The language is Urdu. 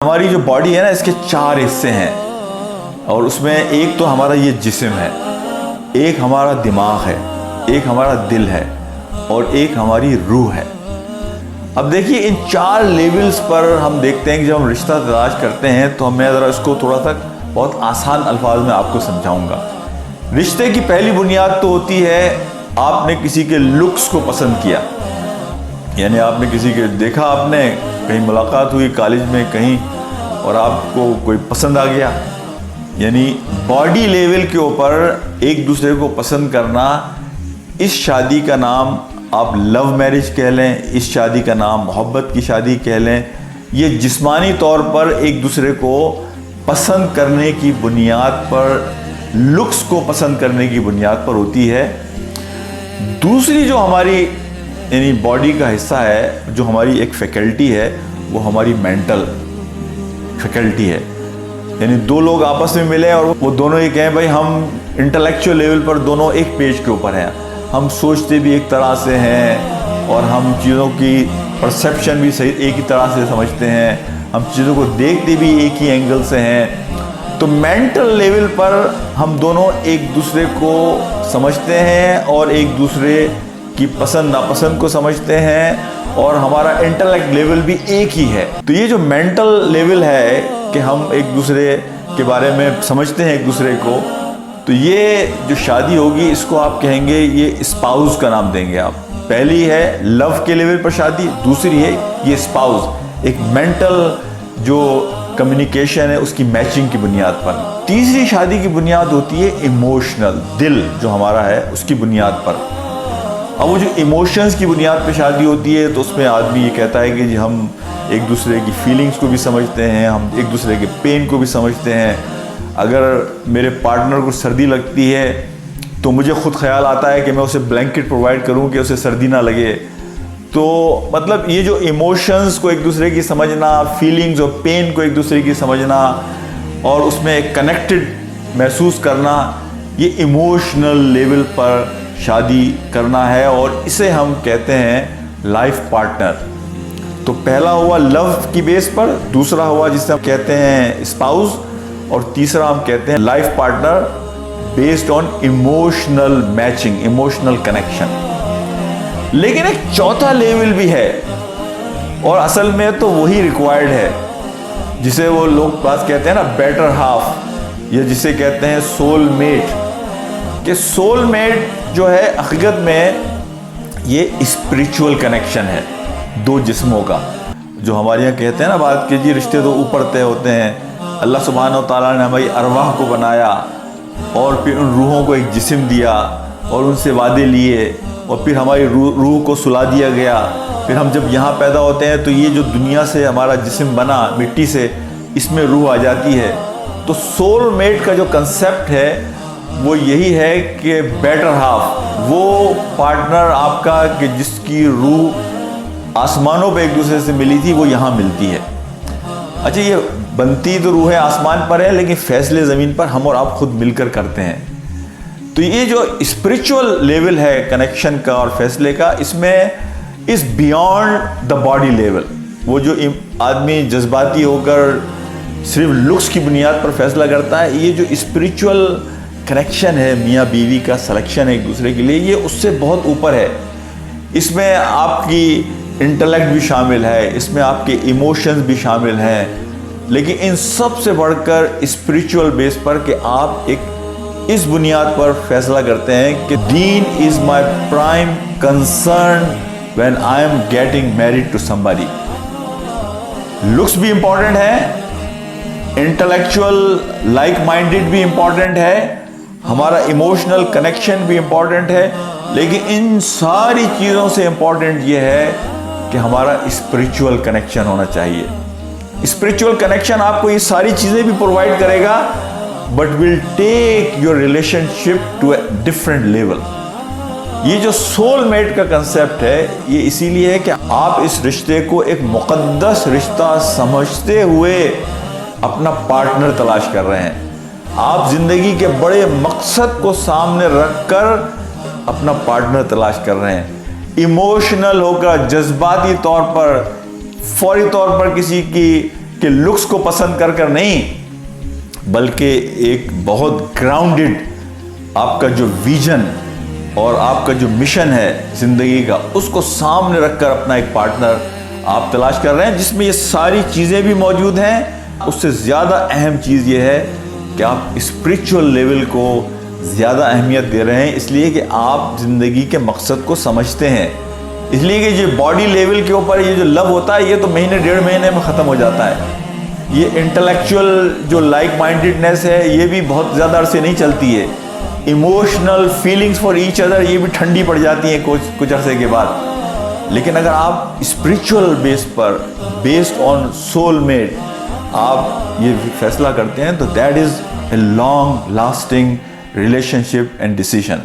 ہماری جو باڈی ہے نا، اس کے 4 حصے ہیں، اور اس میں ایک تو ہمارا یہ جسم ہے، ایک ہمارا دماغ ہے، ایک ہمارا دل ہے، اور ایک ہماری روح ہے۔ اب دیکھیے ان 4 لیولز پر ہم دیکھتے ہیں کہ جب ہم رشتہ تلاش کرتے ہیں تو میں ذرا اس کو تھوڑا سا بہت آسان الفاظ میں آپ کو سمجھاؤں گا۔ رشتے کی پہلی بنیاد تو ہوتی ہے آپ نے کسی کے لکس کو پسند کیا، یعنی آپ نے کسی کے دیکھا، آپ نے کہیں ملاقات ہوئی کالج میں کہیں، اور آپ کو کوئی پسند آ گیا، یعنی باڈی لیول کے اوپر ایک دوسرے کو پسند کرنا۔ اس شادی کا نام آپ لو میرج کہہ لیں، اس شادی کا نام محبت کی شادی کہہ لیں۔ یہ جسمانی طور پر ایک دوسرے کو پسند کرنے کی بنیاد پر، لکس کو پسند کرنے کی بنیاد پر ہوتی ہے۔ دوسری جو ہماری یعنی باڈی کا حصہ ہے، جو ہماری ایک فیکلٹی ہے، وہ ہماری مینٹل فیکلٹی ہے۔ یعنی 2 لوگ آپس میں ملے اور وہ دونوں یہ کہیں بھائی ہم انٹلیکچوئل لیول پر دونوں ایک پیج کے اوپر ہیں، ہم سوچتے بھی ایک طرح سے ہیں، اور ہم چیزوں کی پرسیپشن بھی صحیح ایک ہی طرح سے سمجھتے ہیں، ہم چیزوں کو دیکھتے بھی ایک ہی اینگل سے ہیں۔ تو مینٹل لیول پر ہم دونوں ایک دوسرے کو سمجھتے ہیں اور ایک دوسرے کی پسند ناپسند کو سمجھتے ہیں، اور ہمارا انٹلیکٹ لیول بھی ایک ہی ہے۔ تو یہ جو مینٹل لیول ہے کہ ہم ایک دوسرے کے بارے میں سمجھتے ہیں ایک دوسرے کو، تو یہ جو شادی ہوگی اس کو آپ کہیں گے، یہ اسپاؤز کا نام دیں گے آپ۔ پہلی ہے لو کے لیول پر شادی، دوسری ہے یہ اسپاؤز، ایک مینٹل جو کمیونیکیشن ہے اس کی میچنگ کی بنیاد پر۔ تیسری شادی کی بنیاد ہوتی ہے ایموشنل، دل جو ہمارا ہے اس کی بنیاد پر۔ اب وہ جو ایموشنز کی بنیاد پہ شادی ہوتی ہے تو اس میں آدمی یہ کہتا ہے کہ جی ہم ایک دوسرے کی فیلنگز کو بھی سمجھتے ہیں، ہم ایک دوسرے کے پین کو بھی سمجھتے ہیں۔ اگر میرے پارٹنر کو سردی لگتی ہے تو مجھے خود خیال آتا ہے کہ میں اسے بلینکٹ پرووائڈ کروں کہ اسے سردی نہ لگے۔ تو مطلب یہ جو ایموشنز کو ایک دوسرے کی سمجھنا، فیلنگز اور پین کو ایک دوسرے کی سمجھنا، اور اس میں ایک کنیکٹڈ محسوس کرنا، یہ ایموشنل لیول پر شادی کرنا ہے، اور اسے ہم کہتے ہیں لائف پارٹنر۔ تو پہلا ہوا لو کی بیس پر، دوسرا ہوا جسے ہم کہتے ہیں اسپاؤز، اور تیسرا ہم کہتے ہیں life partner based on emotional matching, emotional connection. لیکن ایک چوتھا لیول بھی ہے، اور اصل میں تو وہی ریکوائرڈ ہے، جسے وہ لوگ پاس کہتے ہیں نا بیٹر ہاف، یا جسے کہتے ہیں سول میٹ۔ کہ سول میٹ جو ہے حقیقت میں یہ اسپریچول کنیکشن ہے 2 جسموں کا، جو ہمارے یہاں کہتے ہیں نا بات کہ جی رشتے تو اوپر طے ہوتے ہیں۔ اللہ سبحانہ و تعالیٰ نے ہماری ارواح کو بنایا، اور پھر ان روحوں کو ایک جسم دیا، اور ان سے وعدے لیے، اور پھر ہماری روح کو سلا دیا گیا۔ پھر ہم جب یہاں پیدا ہوتے ہیں تو یہ جو دنیا سے ہمارا جسم بنا مٹی سے، اس میں روح آ جاتی ہے۔ تو سول میٹ کا جو کنسیپٹ ہے وہ یہی ہے کہ بیٹر ہاف، وہ پارٹنر آپ کا کہ جس کی روح آسمانوں پہ ایک دوسرے سے ملی تھی وہ یہاں ملتی ہے۔ اچھا، یہ بنتی تو روحیں آسمان پر ہیں، لیکن فیصلے زمین پر ہم اور آپ خود مل کر کرتے ہیں۔ تو یہ جو اسپریچول لیول ہے کنیکشن کا اور فیصلے کا، اس میں is beyond the body level. وہ جو آدمی جذباتی ہو کر صرف لکس کی بنیاد پر فیصلہ کرتا ہے، یہ جو اسپریچول کنیکشن ہے میاں بیوی کا سلیکشن ہے ایک دوسرے کے لیے، یہ اس سے بہت اوپر ہے۔ اس میں آپ کی انٹلیکٹ بھی شامل ہے، اس میں آپ کے ایموشنز بھی شامل ہیں، لیکن ان سب سے بڑھ کر اسپریچول بیس پر کہ آپ ایک اس بنیاد پر فیصلہ کرتے ہیں کہ then is my prime concern when I am getting married to somebody. Looks بھی امپورٹنٹ ہے، انٹلیکچوئل لائک مائنڈڈ بھی امپورٹنٹ ہے، ہمارا ایموشنل کنیکشن بھی امپورٹنٹ ہے، لیکن ان ساری چیزوں سے امپورٹنٹ یہ ہے کہ ہمارا اسپریچول کنیکشن ہونا چاہیے۔ اسپریچول کنیکشن آپ کو یہ ساری چیزیں بھی پرووائڈ کرے گا، but will take your relationship to a different level. یہ جو سول میٹ کا کنسیپٹ ہے یہ اسی لیے ہے کہ آپ اس رشتے کو ایک مقدس رشتہ سمجھتے ہوئے اپنا پارٹنر تلاش کر رہے ہیں۔ آپ زندگی کے بڑے مقصد کو سامنے رکھ کر اپنا پارٹنر تلاش کر رہے ہیں۔ ایموشنل ہو کر، جذباتی طور پر، فوری طور پر کسی کی کہ لکس کو پسند کر کر نہیں، بلکہ ایک بہت گراؤنڈڈ آپ کا جو ویژن اور آپ کا جو مشن ہے زندگی کا، اس کو سامنے رکھ کر اپنا ایک پارٹنر آپ تلاش کر رہے ہیں جس میں یہ ساری چیزیں بھی موجود ہیں۔ اس سے زیادہ اہم چیز یہ ہے کہ آپ اسپریچول لیول کو زیادہ اہمیت دے رہے ہیں، اس لیے کہ آپ زندگی کے مقصد کو سمجھتے ہیں۔ اس لیے کہ یہ باڈی لیول کے اوپر یہ جو لو ہوتا ہے، یہ تو مہینے ڈیڑھ مہینے میں ختم ہو جاتا ہے۔ یہ انٹلیکچوئل جو لائک مائنڈڈنیس ہے، یہ بھی بہت زیادہ عرصے نہیں چلتی ہے۔ Emotional feelings for each other یہ بھی ٹھنڈی پڑ جاتی ہیں کچھ عرصے کے بعد۔ لیکن اگر آپ اسپریچول بیس پر، بیسڈ آن سول میٹ، آپ یہ فیصلہ کرتے ہیں تو that is a long lasting relationship and decision.